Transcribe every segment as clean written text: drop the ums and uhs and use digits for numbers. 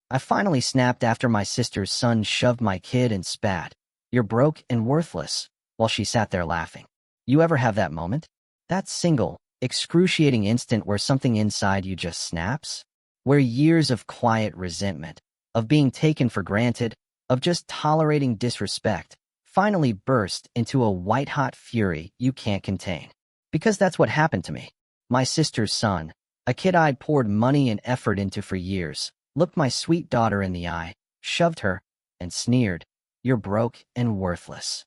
I finally snapped after my sister's son shoved my kid and spat, "You're broke and worthless," while she sat there laughing. You ever have that moment? That single, excruciating instant where something inside you just snaps? Where years of quiet resentment, of being taken for granted, of just tolerating disrespect, finally burst into a white-hot fury you can't contain. Because that's what happened to me. My sister's son, a kid I'd poured money and effort into for years, looked my sweet daughter in the eye, shoved her, and sneered, "You're broke and worthless."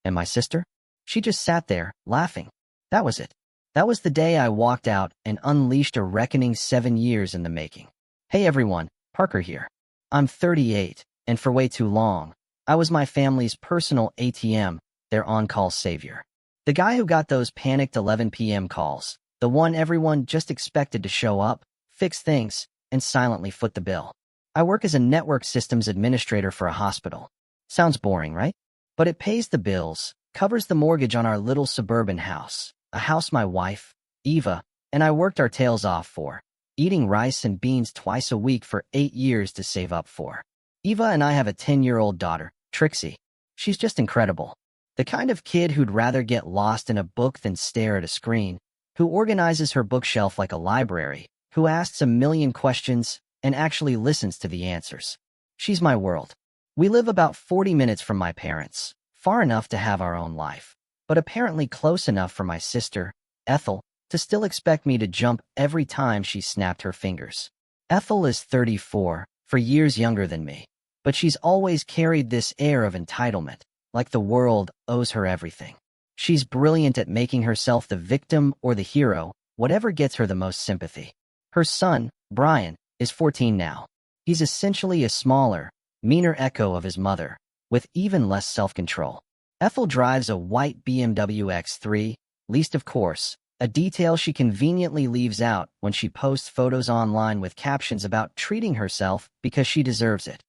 And my sister? She just sat there, laughing. That was it. That was the day I walked out and unleashed a reckoning 7 years in the making. Hey everyone, Parker here. I'm 38, and for way too long, I was my family's personal ATM, their on-call savior. The guy who got those panicked 11 p.m. calls, the one everyone just expected to show up, fix things, and silently foot the bill. I work as a network systems administrator for a hospital. Sounds boring, right? But it pays the bills, covers the mortgage on our little suburban house, a house my wife, Eva, and I worked our tails off for, eating rice and beans twice a week for 8 years to save up for. Eva and I have a 10-year-old daughter, Trixie. She's just incredible. The kind of kid who'd rather get lost in a book than stare at a screen, who organizes her bookshelf like a library, who asks a million questions and actually listens to the answers. She's my world. We live about 40 minutes from my parents, far enough to have our own life, but apparently close enough for my sister, Ethel, to still expect me to jump every time she snapped her fingers. Ethel is 34, for years younger than me, but she's always carried this air of entitlement, like the world owes her everything. She's brilliant at making herself the victim or the hero, whatever gets her the most sympathy. Her son, Brian, is 14 now. He's essentially a smaller, meaner echo of his mother, with even less self-control. Ethel drives a white BMW X3, leased of course, a detail she conveniently leaves out when she posts photos online with captions about treating herself because she deserves it.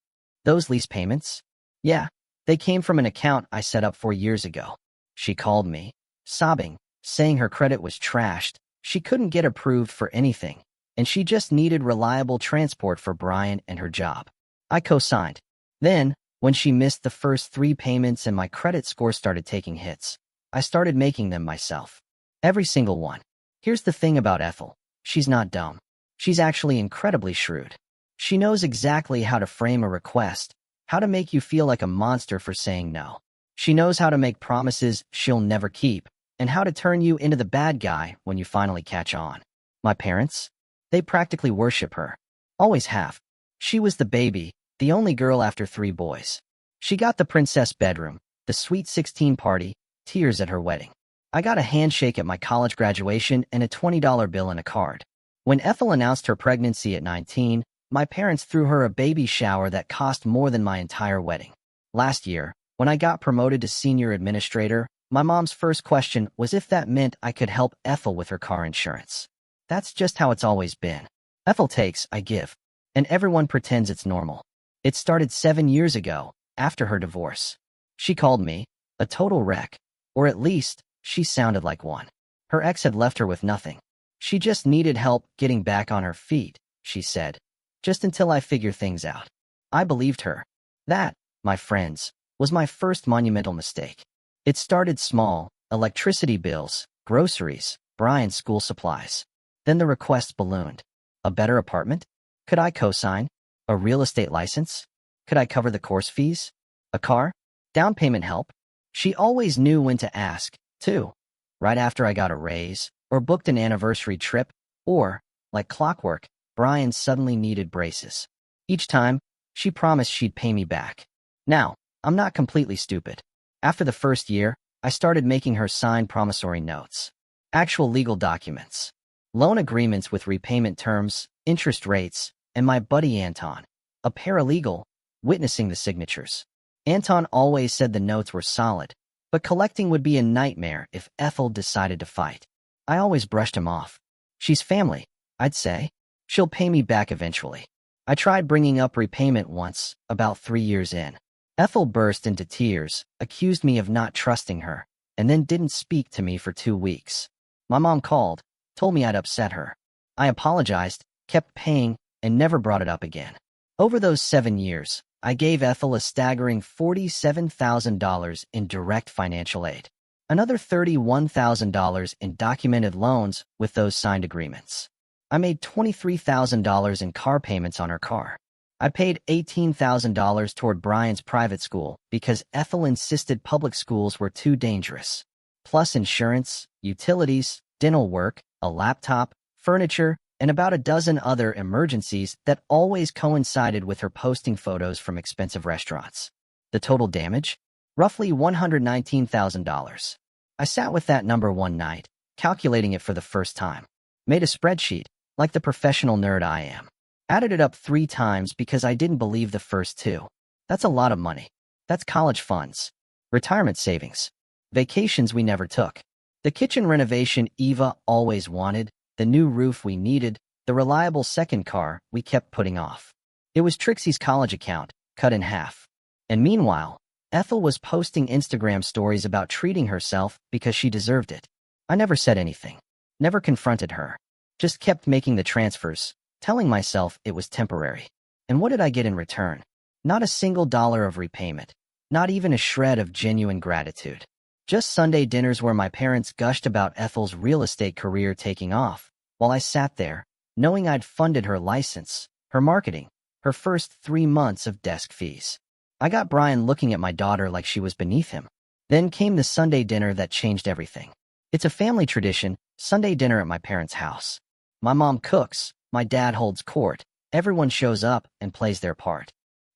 Those lease payments? Yeah, they came from an account I set up 4 years ago. She called me, sobbing, saying her credit was trashed, she couldn't get approved for anything, and she just needed reliable transport for Brian and her job. I co-signed. Then, when she missed the first 3 payments and my credit score started taking hits, I started making them myself. Every single one. Here's the thing about Ethel. She's not dumb. She's actually incredibly shrewd. She knows exactly how to frame a request, how to make you feel like a monster for saying no. She knows how to make promises she'll never keep, and how to turn you into the bad guy when you finally catch on. My parents? They practically worship her. Always have. She was the baby, the only girl after 3 boys. She got the princess bedroom, the sweet 16 party, tears at her wedding. I got a handshake at my college graduation and a $20 bill and a card. When Ethel announced her pregnancy at 19, my parents threw her a baby shower that cost more than my entire wedding. Last year, when I got promoted to senior administrator, my mom's first question was if that meant I could help Ethel with her car insurance. That's just how it's always been. Ethel takes, I give, and everyone pretends it's normal. It started 7 years ago, after her divorce. She called me a total wreck, or at least, she sounded like one. Her ex had left her with nothing. She just needed help getting back on her feet, she said, just until I figure things out. I believed her. That, my friends, was my first monumental mistake. It started small, electricity bills, groceries, Brian's school supplies. Then the requests ballooned. A better apartment? Could I co-sign? A real estate license? Could I cover the course fees? A car? Down payment help? She always knew when to ask, too. Right after I got a raise, or booked an anniversary trip, or, like clockwork, Brian suddenly needed braces. Each time, she promised she'd pay me back. Now, I'm not completely stupid. After the first year, I started making her sign promissory notes. Actual legal documents. Loan agreements with repayment terms, interest rates, and my buddy Anton, a paralegal, witnessing the signatures. Anton always said the notes were solid, but collecting would be a nightmare if Ethel decided to fight. I always brushed him off. She's family, I'd say. She'll pay me back eventually. I tried bringing up repayment once, about 3 years in. Ethel burst into tears, accused me of not trusting her, and then didn't speak to me for 2 weeks. My mom called, told me I'd upset her. I apologized, kept paying, and never brought it up again. Over those 7 years, I gave Ethel a staggering $47,000 in direct financial aid. Another $31,000 in documented loans with those signed agreements. I made $23,000 in car payments on her car. I paid $18,000 toward Brian's private school because Ethel insisted public schools were too dangerous. Plus insurance, utilities, dental work, a laptop, furniture, and about a dozen other emergencies that always coincided with her posting photos from expensive restaurants. The total damage? Roughly $119,000. I sat with that number one night, calculating it for the first time. Made a spreadsheet, like the professional nerd I am. Added it up 3 times because I didn't believe the first 2. That's a lot of money. That's college funds, retirement savings, vacations we never took, the kitchen renovation Eva always wanted, the new roof we needed, the reliable second car we kept putting off. It was Trixie's college account, cut in half. And meanwhile, Ethel was posting Instagram stories about treating herself because she deserved it. I never said anything. Never confronted her. Just kept making the transfers, telling myself it was temporary. And what did I get in return? Not a single dollar of repayment. Not even a shred of genuine gratitude. Just Sunday dinners where my parents gushed about Ethel's real estate career taking off, while I sat there, knowing I'd funded her license, her marketing, her first 3 months of desk fees. I got Brian looking at my daughter like she was beneath him. Then came the Sunday dinner that changed everything. It's a family tradition, Sunday dinner at my parents' house. My mom cooks, my dad holds court, everyone shows up and plays their part.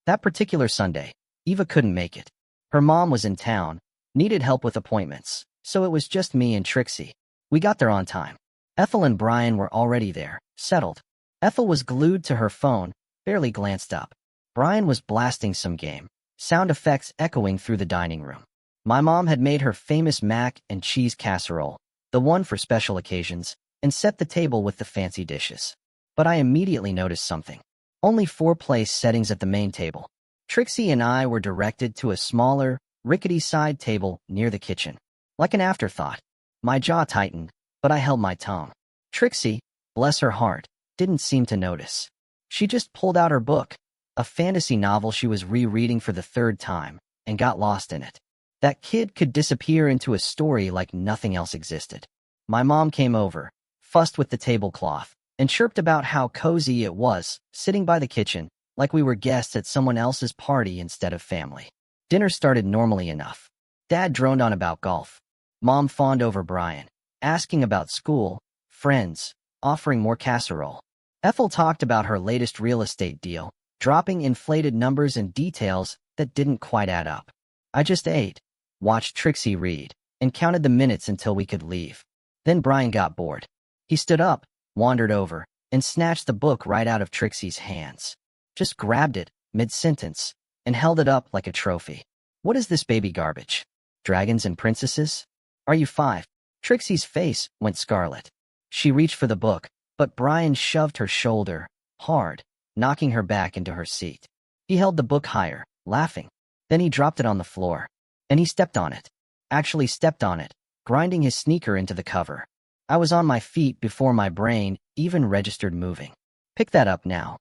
That particular Sunday, Eva couldn't make it. Her mom was in town, needed help with appointments, so it was just me and Trixie. We got there on time. Ethel and Brian were already there, settled. Ethel was glued to her phone, barely glanced up. Brian was blasting some game, sound effects echoing through the dining room. My mom had made her famous mac and cheese casserole, the one for special occasions, and set the table with the fancy dishes. But I immediately noticed something. Only 4 place settings at the main table. Trixie and I were directed to a smaller, rickety side table near the kitchen. Like an afterthought. My jaw tightened, but I held my tongue. Trixie, bless her heart, didn't seem to notice. She just pulled out her book, a fantasy novel she was rereading for the 3rd time, and got lost in it. That kid could disappear into a story like nothing else existed. My mom came over, fussed with the tablecloth, and chirped about how cozy it was, sitting by the kitchen, like we were guests at someone else's party instead of family. Dinner started normally enough. Dad droned on about golf. Mom fawned over Brian, asking about school, friends, offering more casserole. Ethel talked about her latest real estate deal, dropping inflated numbers and details that didn't quite add up. I just ate, watched Trixie read, and counted the minutes until we could leave. Then Brian got bored. He stood up, wandered over, and snatched the book right out of Trixie's hands. Just grabbed it, mid-sentence, and held it up like a trophy. What is this baby garbage? Dragons and princesses? Are you 5? Trixie's face went scarlet. She reached for the book, but Brian shoved her shoulder, hard, knocking her back into her seat. He held the book higher, laughing. Then he dropped it on the floor. And he stepped on it. Actually stepped on it, grinding his sneaker into the cover. I was on my feet before my brain even registered moving. Pick that up now.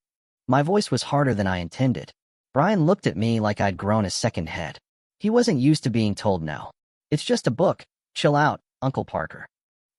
My voice was harder than I intended. Brian looked at me like I'd grown a second head. He wasn't used to being told no. It's just a book. Chill out, Uncle Parker.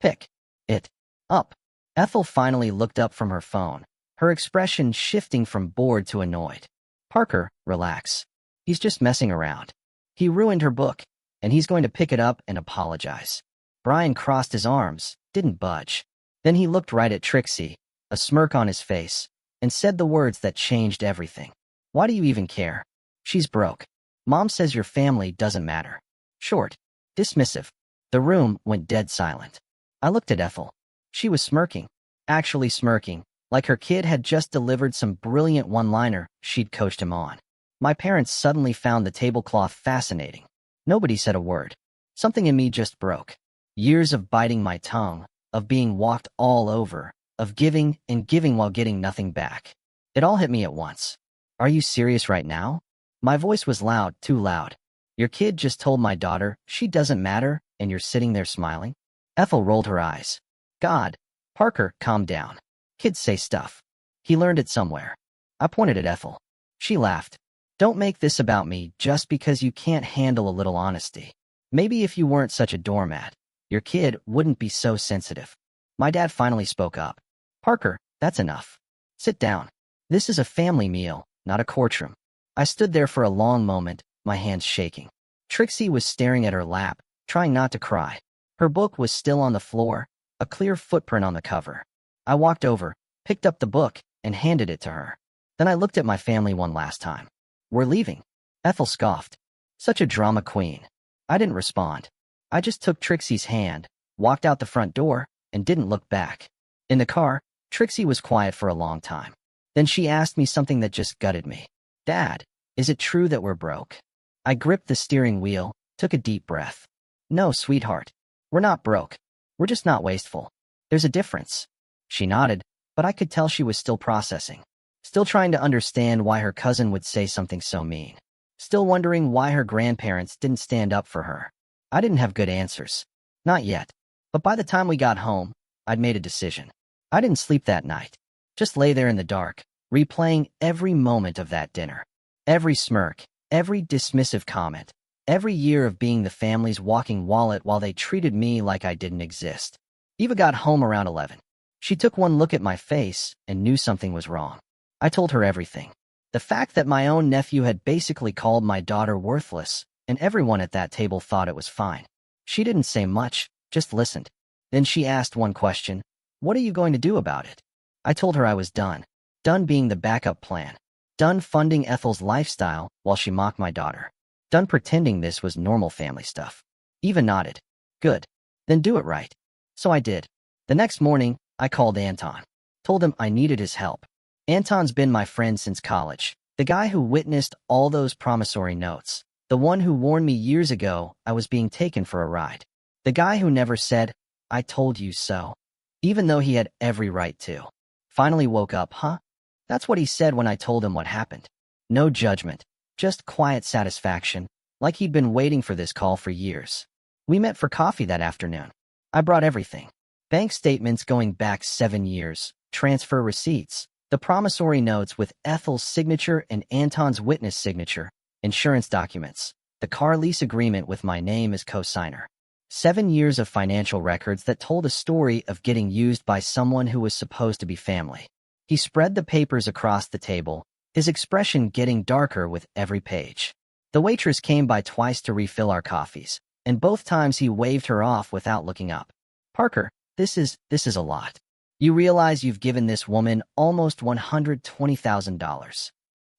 Pick it up. Ethel finally looked up from her phone, her expression shifting from bored to annoyed. Parker, relax. He's just messing around. He ruined her book, and he's going to pick it up and apologize. Brian crossed his arms, didn't budge. Then he looked right at Trixie, a smirk on his face, and said the words that changed everything. Why do you even care? She's broke. Mom says your family doesn't matter. Short. Dismissive. The room went dead silent. I looked at Ethel. She was smirking. Actually smirking, like her kid had just delivered some brilliant one-liner she'd coached him on. My parents suddenly found the tablecloth fascinating. Nobody said a word. Something in me just broke. Years of biting my tongue, of being walked all over, of giving and giving while getting nothing back. It all hit me at once. Are you serious right now? My voice was loud, too loud. Your kid just told my daughter she doesn't matter, and you're sitting there smiling? Ethel rolled her eyes. God. Parker, calm down. Kids say stuff. He learned it somewhere. I pointed at Ethel. She laughed. Don't make this about me just because you can't handle a little honesty. Maybe if you weren't such a doormat, your kid wouldn't be so sensitive. My dad finally spoke up. Parker, that's enough. Sit down. This is a family meal, not a courtroom. I stood there for a long moment, my hands shaking. Trixie was staring at her lap, trying not to cry. Her book was still on the floor, a clear footprint on the cover. I walked over, picked up the book, and handed it to her. Then I looked at my family one last time. We're leaving. Ethel scoffed. Such a drama queen. I didn't respond. I just took Trixie's hand, walked out the front door, and didn't look back. In the car, Trixie was quiet for a long time. Then she asked me something that just gutted me. Dad, is it true that we're broke? I gripped the steering wheel, took a deep breath. No, sweetheart. We're not broke. We're just not wasteful. There's a difference. She nodded, but I could tell she was still processing. Still trying to understand why her cousin would say something so mean. Still wondering why her grandparents didn't stand up for her. I didn't have good answers. Not yet. But by the time we got home, I'd made a decision. I didn't sleep that night. Just lay there in the dark, replaying every moment of that dinner. Every smirk, every dismissive comment, every year of being the family's walking wallet while they treated me like I didn't exist. Eva got home around 11. She took one look at my face and knew something was wrong. I told her everything. The fact that my own nephew had basically called my daughter worthless, and everyone at that table thought it was fine. She didn't say much, just listened. Then she asked one question. What are you going to do about it? I told her I was done. Done being the backup plan. Done funding Ethel's lifestyle while she mocked my daughter. Done pretending this was normal family stuff. Eva nodded. Good. Then do it right. So I did. The next morning, I called Anton. Told him I needed his help. Anton's been my friend since college. The guy who witnessed all those promissory notes. The one who warned me years ago I was being taken for a ride. The guy who never said, I told you so. Even though he had every right to. Finally woke up, huh? That's what he said when I told him what happened. No judgment. Just quiet satisfaction, like he'd been waiting for this call for years. We met for coffee that afternoon. I brought everything. Bank statements going back 7 years, transfer receipts, the promissory notes with Ethel's signature and Anton's witness signature, insurance documents, the car lease agreement with my name as co-signer. 7 years of financial records that told a story of getting used by someone who was supposed to be family. He spread the papers across the table, his expression getting darker with every page. The waitress came by twice to refill our coffees, and both times he waved her off without looking up. Parker, this is a lot. You realize you've given this woman almost $120,000.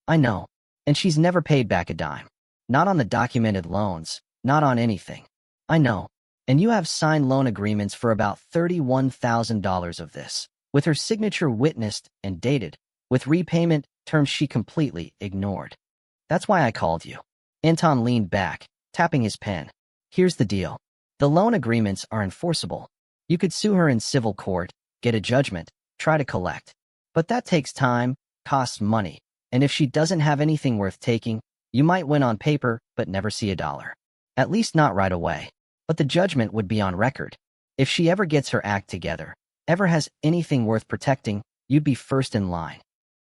I know, and she's never paid back a dime. Not on the documented loans, not on anything. I know, and you have signed loan agreements for about $31,000 of this, with her signature witnessed and dated, with repayment terms she completely ignored. That's why I called you. Anton leaned back, tapping his pen. Here's the deal. The loan agreements are enforceable. You could sue her in civil court, get a judgment, try to collect. But that takes time, costs money, and if she doesn't have anything worth taking, you might win on paper but never see a dollar. At least not right away. But the judgment would be on record. If she ever gets her act together, ever has anything worth protecting, you'd be first in line.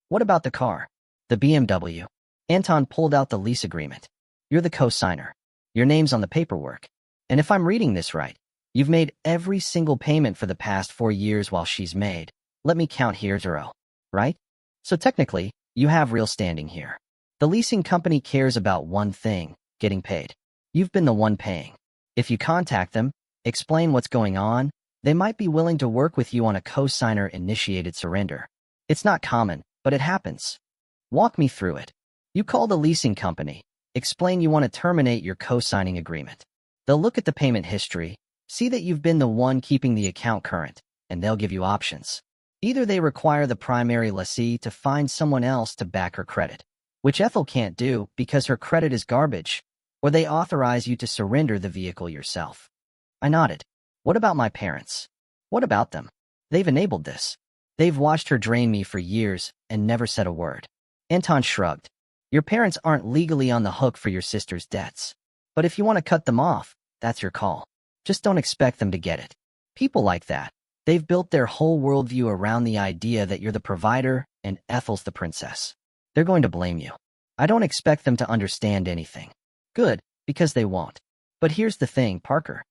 What about the car? The BMW. Anton pulled out the lease agreement. You're the co-signer. Your name's on the paperwork. And if I'm reading this right, you've made every single payment for the past 4 years while she's made. Let me count here, 0. Right? So technically, you have real standing here. The leasing company cares about one thing, getting paid. You've been the one paying. If you contact them, explain what's going on, they might be willing to work with you on a co-signer-initiated surrender. It's not common, but it happens. Walk me through it. You call the leasing company, explain you want to terminate your co-signing agreement. They'll look at the payment history, see that you've been the one keeping the account current, and they'll give you options. Either they require the primary lessee to find someone else to back her credit, which Ethel can't do because her credit is garbage, or they authorize you to surrender the vehicle yourself. I nodded. What about my parents? What about them? They've enabled this. They've watched her drain me for years and never said a word. Anton shrugged. Your parents aren't legally on the hook for your sister's debts. But if you want to cut them off, that's your call. Just don't expect them to get it. People like that, they've built their whole worldview around the idea that you're the provider and Ethel's the princess. They're going to blame you. I don't expect them to understand anything. Good, because they won't. But here's the thing, Parker.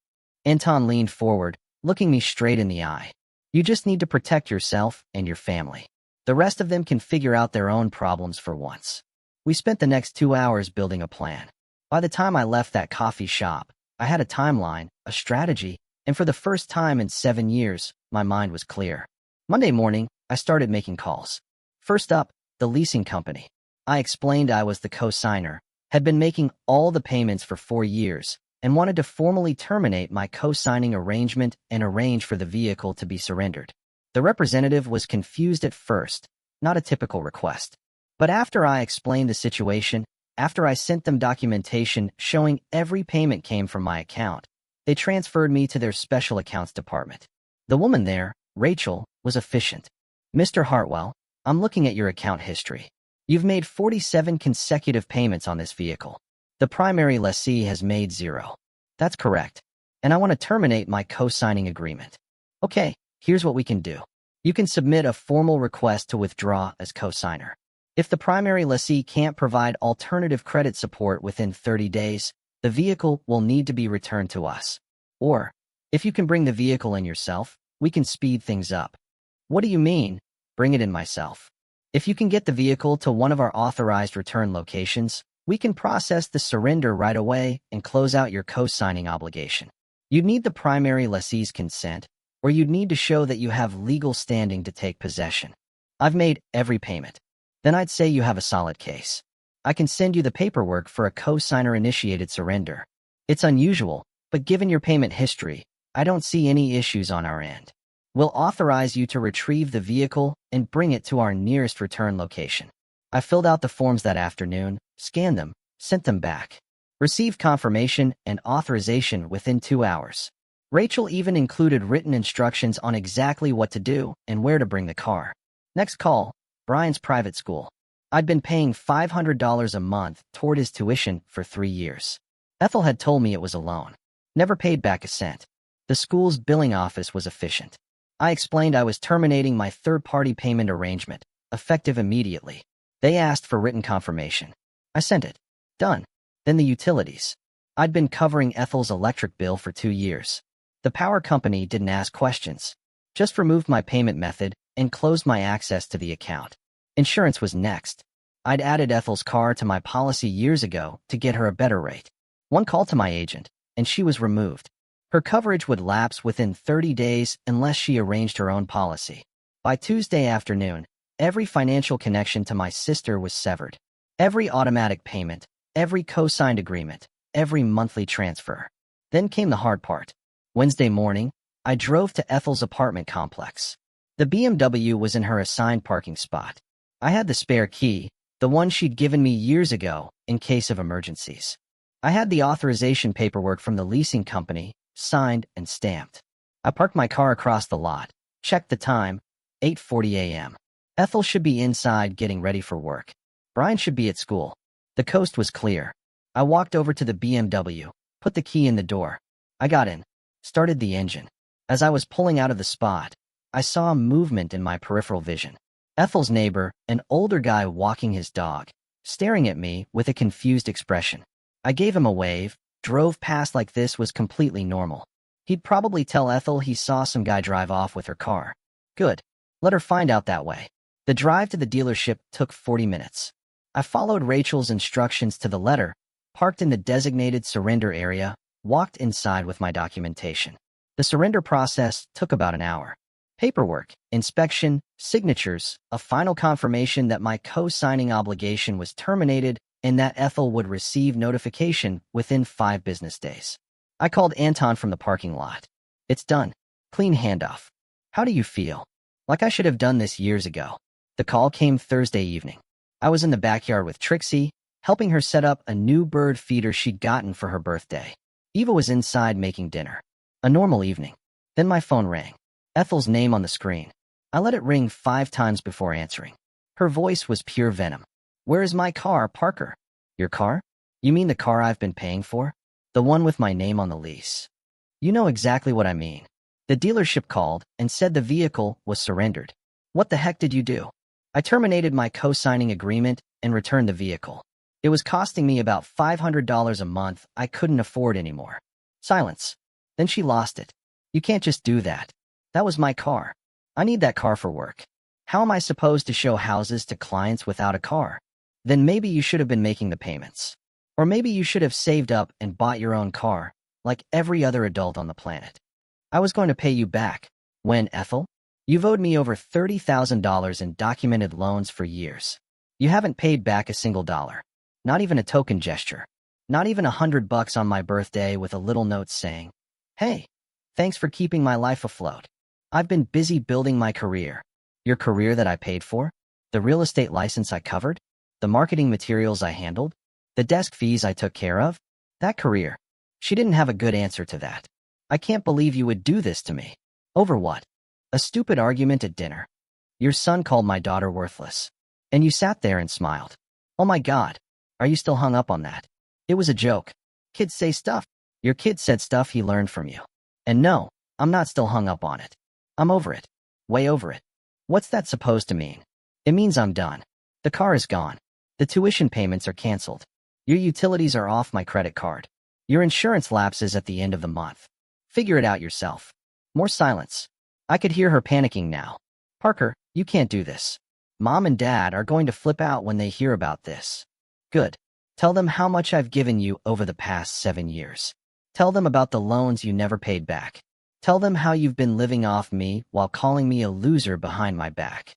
Anton leaned forward, looking me straight in the eye. You just need to protect yourself and your family. The rest of them can figure out their own problems for once. We spent the next 2 hours building a plan. By the time I left that coffee shop, I had a timeline, a strategy, and for the first time in 7 years, my mind was clear. Monday morning, I started making calls. First up, the leasing company. I explained I was the co-signer, had been making all the payments for 4 years, and wanted to formally terminate my co-signing arrangement and arrange for the vehicle to be surrendered. The representative was confused at first, not a typical request. But after I explained the situation, after I sent them documentation showing every payment came from my account, they transferred me to their special accounts department. The woman there, Rachel, was efficient. Mr. Hartwell, I'm looking at your account history. You've made 47 consecutive payments on this vehicle. The primary lessee has made 0. That's correct. And I want to terminate my co-signing agreement. Okay, here's what we can do. You can submit a formal request to withdraw as co-signer. If the primary lessee can't provide alternative credit support within 30 days, the vehicle will need to be returned to us. Or, if you can bring the vehicle in yourself, we can speed things up. What do you mean, bring it in myself? If you can get the vehicle to one of our authorized return locations, we can process the surrender right away and close out your co-signing obligation. You'd need the primary lessee's consent, or you'd need to show that you have legal standing to take possession. I've made every payment. Then I'd say you have a solid case. I can send you the paperwork for a co-signer-initiated surrender. It's unusual, but given your payment history, I don't see any issues on our end. We'll authorize you to retrieve the vehicle and bring it to our nearest return location. I filled out the forms that afternoon, scanned them, sent them back. Received confirmation and authorization within 2 hours. Rachel even included written instructions on exactly what to do and where to bring the car. Next call, Brian's private school. I'd been paying $500 a month toward his tuition for 3 years. Ethel had told me it was a loan. Never paid back a cent. The school's billing office was efficient. I explained I was terminating my third-party payment arrangement, effective immediately. They asked for written confirmation. I sent it. Done. Then the utilities. I'd been covering Ethel's electric bill for 2 years. The power company didn't ask questions. Just removed my payment method and closed my access to the account. Insurance was next. I'd added Ethel's car to my policy years ago to get her a better rate. One call to my agent, and she was removed. Her coverage would lapse within 30 days unless she arranged her own policy. By Tuesday afternoon, every financial connection to my sister was severed. Every automatic payment, every co-signed agreement, every monthly transfer. Then came the hard part. Wednesday morning, I drove to Ethel's apartment complex. The BMW was in her assigned parking spot. I had the spare key, the one she'd given me years ago, in case of emergencies. I had the authorization paperwork from the leasing company, signed and stamped. I parked my car across the lot, checked the time, 8:40 a.m. Ethel should be inside getting ready for work. Brian should be at school. The coast was clear. I walked over to the BMW, put the key in the door. I got in, started the engine. As I was pulling out of the spot, I saw movement in my peripheral vision. Ethel's neighbor, an older guy walking his dog, staring at me with a confused expression. I gave him a wave. Drove past like this was completely normal. He'd probably tell Ethel he saw some guy drive off with her car. Good. Let her find out that way. The drive to the dealership took 40 minutes. I followed Rachel's instructions to the letter, parked in the designated surrender area, walked inside with my documentation. The surrender process took about an hour. Paperwork, inspection, signatures, a final confirmation that my co-signing obligation was terminated, and that Ethel would receive notification within 5 business days. I called Anton from the parking lot. It's done. Clean handoff. How do you feel? Like I should have done this years ago. The call came Thursday evening. I was in the backyard with Trixie, helping her set up a new bird feeder she'd gotten for her birthday. Eva was inside making dinner. A normal evening. Then my phone rang. Ethel's name on the screen. I let it ring 5 times before answering. Her voice was pure venom. Where is my car, Parker? Your car? You mean the car I've been paying for? The one with my name on the lease. You know exactly what I mean. The dealership called and said the vehicle was surrendered. What the heck did you do? I terminated my co-signing agreement and returned the vehicle. It was costing me about $500 a month I couldn't afford anymore. Silence. Then she lost it. You can't just do that. That was my car. I need that car for work. How am I supposed to show houses to clients without a car? Then maybe you should have been making the payments. Or maybe you should have saved up and bought your own car, like every other adult on the planet. I was going to pay you back. When, Ethel? You've owed me over $30,000 in documented loans for years. You haven't paid back a single dollar. Not even a token gesture. Not even $100 on my birthday with a little note saying, "Hey, thanks for keeping my life afloat. I've been busy building my career." Your career that I paid for? The real estate license I covered? The marketing materials I handled? The desk fees I took care of? That career. She didn't have a good answer to that. I can't believe you would do this to me. Over what? A stupid argument at dinner. Your son called my daughter worthless. And you sat there and smiled. Oh my God. Are you still hung up on that? It was a joke. Kids say stuff. Your kid said stuff he learned from you. And no, I'm not still hung up on it. I'm over it. Way over it. What's that supposed to mean? It means I'm done. The car is gone. The tuition payments are canceled. Your utilities are off my credit card. Your insurance lapses at the end of the month. Figure it out yourself. More silence. I could hear her panicking now. Parker, you can't do this. Mom and Dad are going to flip out when they hear about this. Good. Tell them how much I've given you over the past 7 years. Tell them about the loans you never paid back. Tell them how you've been living off me while calling me a loser behind my back.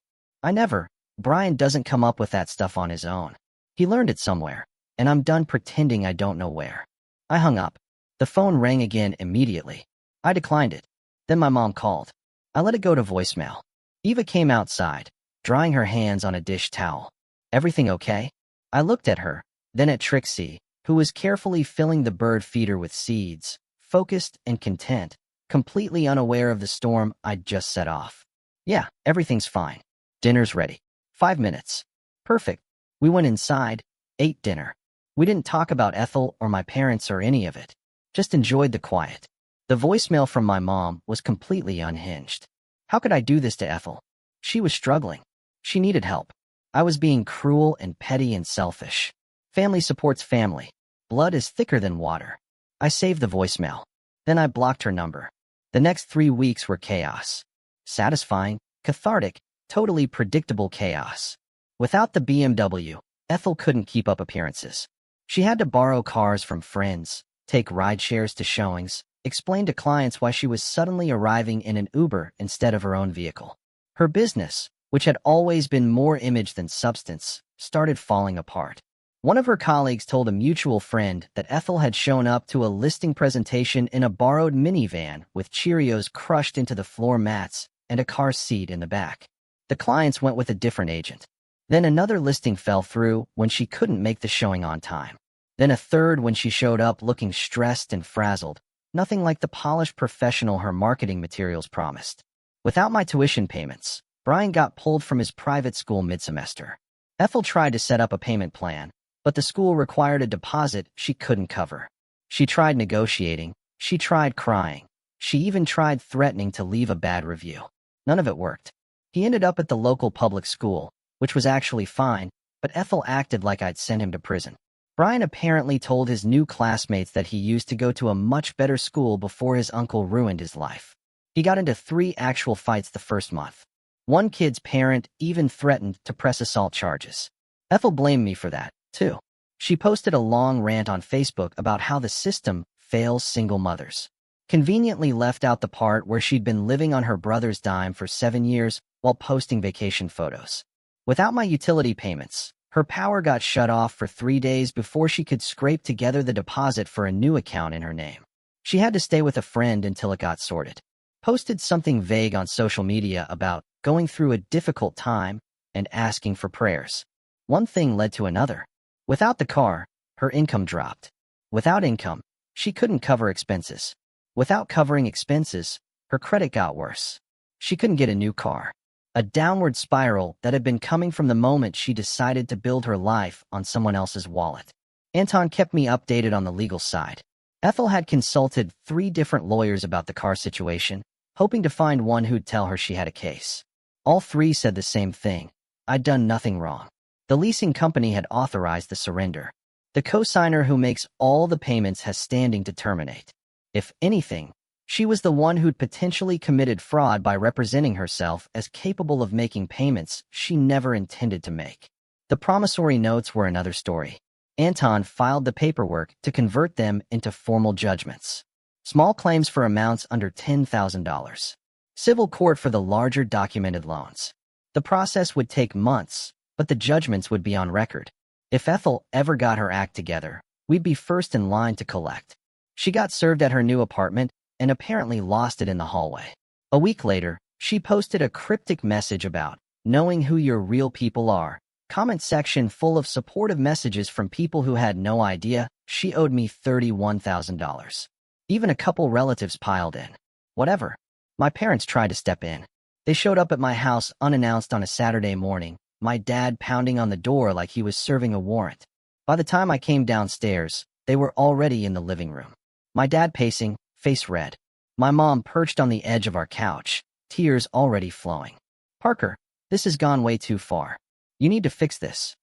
Brian doesn't come up with that stuff on his own. He learned it somewhere, and I'm done pretending I don't know where. I hung up. The phone rang again immediately. I declined it. Then my mom called. I let it go to voicemail. Eva came outside, drying her hands on a dish towel. Everything okay? I looked at her, then at Trixie, who was carefully filling the bird feeder with seeds, focused and content, completely unaware of the storm I'd just set off. Yeah, everything's fine. Dinner's ready. 5 minutes. Perfect. We went inside, ate dinner. We didn't talk about Ethel or my parents or any of it. Just enjoyed the quiet. The voicemail from my mom was completely unhinged. How could I do this to Ethel? She was struggling. She needed help. I was being cruel and petty and selfish. Family supports family. Blood is thicker than water. I saved the voicemail. Then I blocked her number. The next 3 weeks were chaos. Satisfying, cathartic, totally predictable chaos. Without the BMW, Ethel couldn't keep up appearances. She had to borrow cars from friends, take ride shares to showings, explain to clients why she was suddenly arriving in an Uber instead of her own vehicle. Her business, which had always been more image than substance, started falling apart. One of her colleagues told a mutual friend that Ethel had shown up to a listing presentation in a borrowed minivan with Cheerios crushed into the floor mats and a car seat in the back. The clients went with a different agent. Then another listing fell through when she couldn't make the showing on time. Then a third when she showed up looking stressed and frazzled, nothing like the polished professional her marketing materials promised. Without my tuition payments, Brian got pulled from his private school mid-semester. Ethel tried to set up a payment plan, but the school required a deposit she couldn't cover. She tried negotiating. She tried crying. She even tried threatening to leave a bad review. None of it worked. He ended up at the local public school, which was actually fine, but Ethel acted like I'd sent him to prison. Brian apparently told his new classmates that he used to go to a much better school before his uncle ruined his life. He got into 3 actual fights the first month. One kid's parent even threatened to press assault charges. Ethel blamed me for that, too. She posted a long rant on Facebook about how the system fails single mothers. Conveniently left out the part where she'd been living on her brother's dime for 7 years while posting vacation photos. Without my utility payments, her power got shut off for 3 days before she could scrape together the deposit for a new account in her name. She had to stay with a friend until it got sorted. Posted something vague on social media about going through a difficult time and asking for prayers. One thing led to another. Without the car, her income dropped. Without income, she couldn't cover expenses. Without covering expenses, her credit got worse. She couldn't get a new car. A downward spiral that had been coming from the moment she decided to build her life on someone else's wallet. Anton kept me updated on the legal side. Ethel had consulted 3 different lawyers about the car situation, hoping to find one who'd tell her she had a case. All 3 said the same thing. I'd done nothing wrong. The leasing company had authorized the surrender. The cosigner who makes all the payments has standing to terminate. If anything, she was the one who'd potentially committed fraud by representing herself as capable of making payments she never intended to make. The promissory notes were another story. Anton filed the paperwork to convert them into formal judgments. Small claims for amounts under $10,000. Civil court for the larger documented loans. The process would take months, but the judgments would be on record. If Ethel ever got her act together, we'd be first in line to collect. She got served at her new apartment and apparently lost it in the hallway. A week later, she posted a cryptic message about knowing who your real people are. Comment section full of supportive messages from people who had no idea she owed me $31,000. Even a couple relatives piled in. Whatever. My parents tried to step in. They showed up at my house unannounced on a Saturday morning, my dad pounding on the door like he was serving a warrant. By the time I came downstairs, they were already in the living room. My dad pacing, face red. My mom perched on the edge of our couch, tears already flowing. "Parker, this has gone way too far. You need to fix this."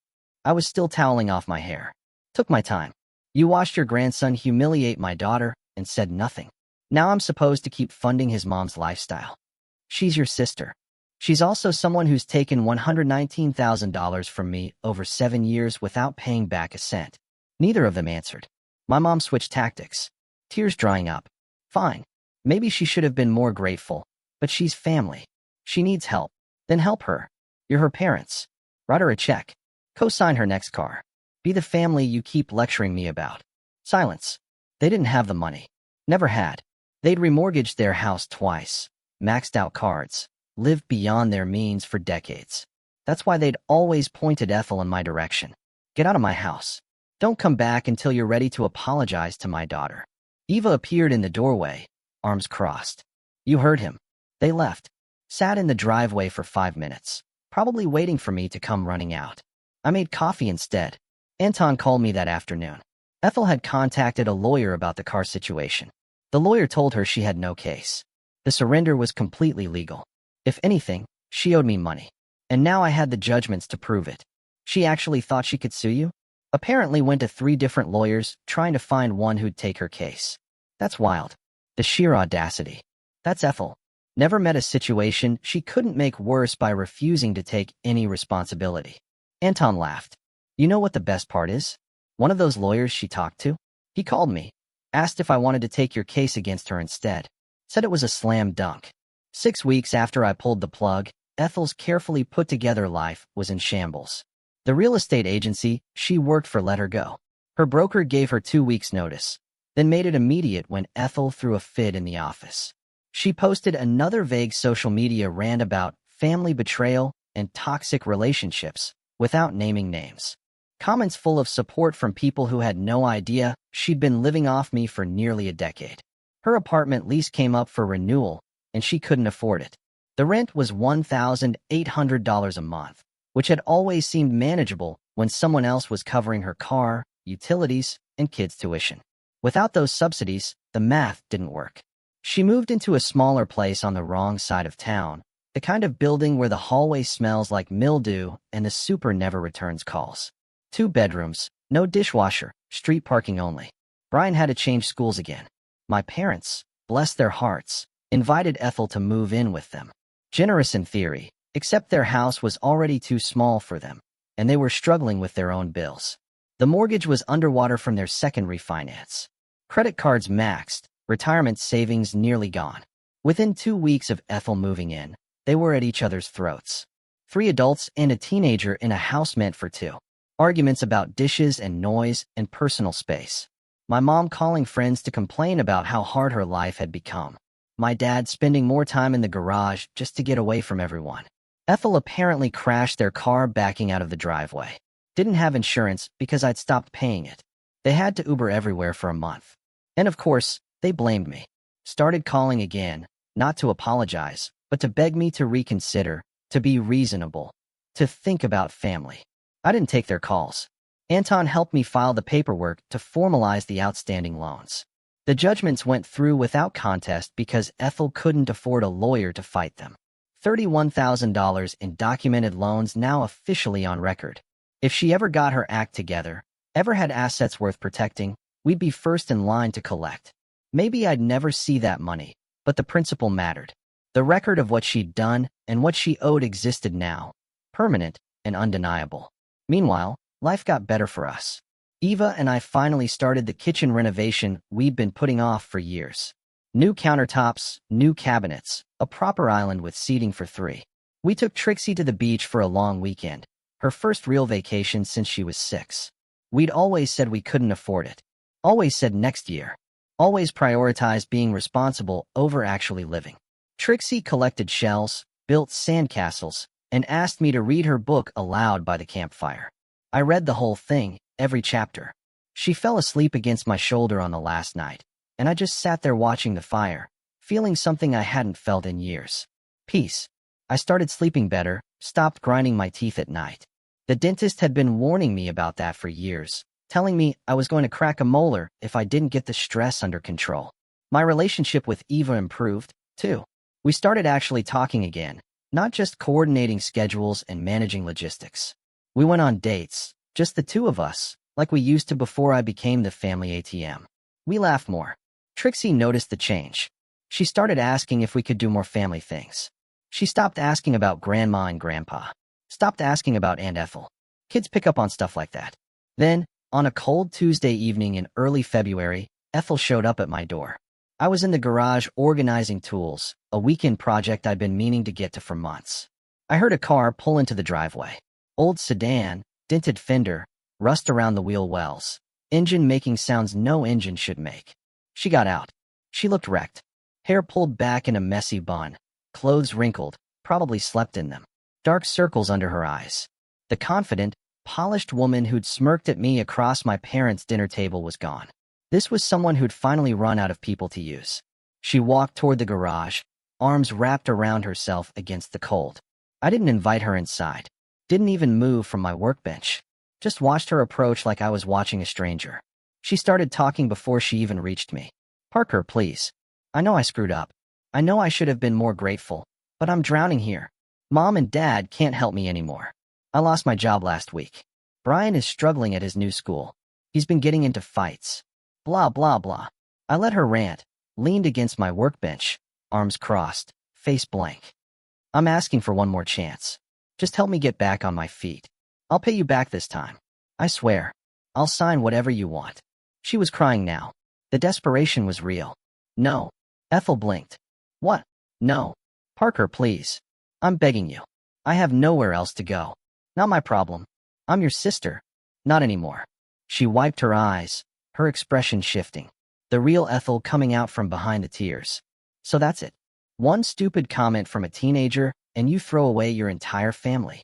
I was still toweling off my hair. "Took my time. You watched your grandson humiliate my daughter and said nothing. Now I'm supposed to keep funding his mom's lifestyle. She's your sister. She's also someone who's taken $119,000 from me over 7 years without paying back a cent." Neither of them answered. My mom switched tactics. Tears drying up. "Fine. Maybe she should have been more grateful, but she's family. She needs help. Then help her. You're her parents. Write her a check. Co-sign her next car. Be the family you keep lecturing me about." Silence. They didn't have the money. Never had. They'd remortgaged their house twice, maxed out cards, lived beyond their means for decades. That's why they'd always pointed Ethel in my direction. "Get out of my house. Don't come back until you're ready to apologize to my daughter." Eva appeared in the doorway, arms crossed. You heard him. They left. Sat in the driveway for 5 minutes, probably waiting for me to come running out. I made coffee instead. Anton called me that afternoon. Ethel had contacted a lawyer about the car situation. The lawyer told her she had no case. The surrender was completely legal. If anything, she owed me money. And now I had the judgments to prove it. She actually thought she could sue you? Apparently went to 3 different lawyers trying to find one who'd take her case. That's wild. The sheer audacity. That's Ethel. Never met a situation she couldn't make worse by refusing to take any responsibility. Anton laughed. You know what the best part is? One of those lawyers she talked to? He called me. Asked if I wanted to take your case against her instead. Said it was a slam dunk. 6 weeks after I pulled the plug, Ethel's carefully put-together life was in shambles. The real estate agency she worked for let her go. Her broker gave her 2 weeks' notice, then made it immediate when Ethel threw a fit in the office. She posted another vague social media rant about family betrayal and toxic relationships without naming names. Comments full of support from people who had no idea she'd been living off me for nearly a decade. Her apartment lease came up for renewal, and she couldn't afford it. The rent was $1,800 a month, which had always seemed manageable when someone else was covering her car, utilities, and kids' tuition. Without those subsidies, the math didn't work. She moved into a smaller place on the wrong side of town, the kind of building where the hallway smells like mildew and the super never returns calls. 2 bedrooms, no dishwasher, street parking only. Brian had to change schools again. My parents, bless their hearts, invited Ethel to move in with them. Generous in theory, except their house was already too small for them, and they were struggling with their own bills. The mortgage was underwater from their second refinance. Credit cards maxed, retirement savings nearly gone. Within 2 weeks of Ethel moving in, they were at each other's throats. 3 adults and a teenager in a house meant for 2. Arguments about dishes and noise and personal space. My mom calling friends to complain about how hard her life had become. My dad spending more time in the garage just to get away from everyone. Ethel apparently crashed their car backing out of the driveway. Didn't have insurance because I'd stopped paying it. They had to Uber everywhere for a month. And of course, they blamed me. Started calling again, not to apologize, but to beg me to reconsider, to be reasonable, to think about family. I didn't take their calls. Anton helped me file the paperwork to formalize the outstanding loans. The judgments went through without contest because Ethel couldn't afford a lawyer to fight them. $31,000 in documented loans now officially on record. If she ever got her act together, ever had assets worth protecting, we'd be first in line to collect. Maybe I'd never see that money, but the principle mattered. The record of what she'd done and what she owed existed now, permanent and undeniable. Meanwhile, life got better for us. Eva and I finally started the kitchen renovation we'd been putting off for years. New countertops, new cabinets, a proper island with seating for 3. We took Trixie to the beach for a long weekend, her first real vacation since she was 6. We'd always said we couldn't afford it. Always said next year. Always prioritized being responsible over actually living. Trixie collected shells, built sandcastles, and asked me to read her book aloud by the campfire. I read the whole thing, every chapter. She fell asleep against my shoulder on the last night, and I just sat there watching the fire, feeling something I hadn't felt in years. Peace. I started sleeping better, stopped grinding my teeth at night. The dentist had been warning me about that for years, telling me I was going to crack a molar if I didn't get the stress under control. My relationship with Eva improved, too. We started actually talking again, not just coordinating schedules and managing logistics. We went on dates, just the two of us, like we used to before I became the family ATM. We laughed more. Trixie noticed the change. She started asking if we could do more family things. She stopped asking about Grandma and Grandpa. Stopped asking about Aunt Ethel. Kids pick up on stuff like that. Then, on a cold Tuesday evening in early February, Ethel showed up at my door. I was in the garage organizing tools, a weekend project I'd been meaning to get to for months. I heard a car pull into the driveway. Old sedan, dented fender, rust around the wheel wells. Engine making sounds no engine should make. She got out. She looked wrecked. Hair pulled back in a messy bun. Clothes wrinkled, probably slept in them. Dark circles under her eyes. The confident, polished woman who'd smirked at me across my parents' dinner table was gone. This was someone who'd finally run out of people to use. She walked toward the garage, arms wrapped around herself against the cold. I didn't invite her inside. Didn't even move from my workbench. Just watched her approach like I was watching a stranger. She started talking before she even reached me. "Parker, please. I know I screwed up. I know I should have been more grateful, but I'm drowning here. Mom and Dad can't help me anymore. I lost my job last week. Brian is struggling at his new school. He's been getting into fights. Blah, blah, blah." I let her rant, leaned against my workbench, arms crossed, face blank. "I'm asking for one more chance. Just help me get back on my feet. I'll pay you back this time. I swear. I'll sign whatever you want." She was crying now. The desperation was real. "No." Ethel blinked. "What? No. Parker, please. I'm begging you. I have nowhere else to go. Not my problem. I'm your sister. Not anymore." She wiped her eyes, her expression shifting. The real Ethel coming out from behind the tears. "So that's it. One stupid comment from a teenager, and you throw away your entire family.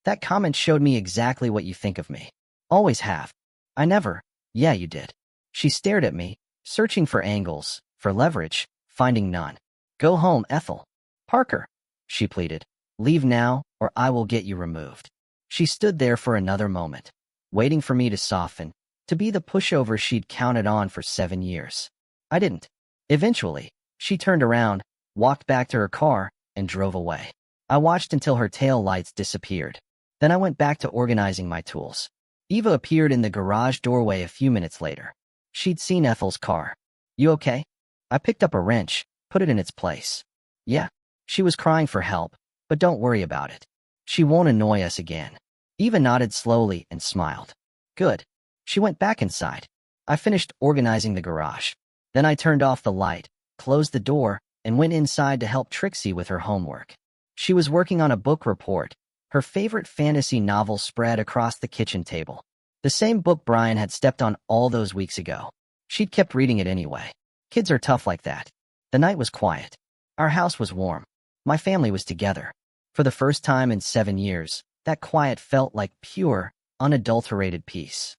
That comment showed me exactly what you think of me. Always have. I never." "Yeah, you did." She stared at me, searching for angles, for leverage, finding none. "Go home, Ethel." "Parker," she pleaded. "Leave now, or I will get you removed." She stood there for another moment, waiting for me to soften, to be the pushover she'd counted on for 7 years. I didn't. Eventually, she turned around, walked back to her car, and drove away. I watched until her tail lights disappeared. Then I went back to organizing my tools. Eva appeared in the garage doorway a few minutes later. She'd seen Ethel's car. "You okay?" I picked up a wrench, put it in its place. "Yeah." She was crying for help, but don't worry about it. She won't annoy us again. Eva nodded slowly and smiled. "Good." She went back inside. I finished organizing the garage. Then I turned off the light, closed the door, and went inside to help Trixie with her homework. She was working on a book report, her favorite fantasy novel spread across the kitchen table. The same book Brian had stepped on all those weeks ago. She'd kept reading it anyway. Kids are tough like that. The night was quiet. Our house was warm. My family was together. For the first time in 7 years, that quiet felt like pure, unadulterated peace.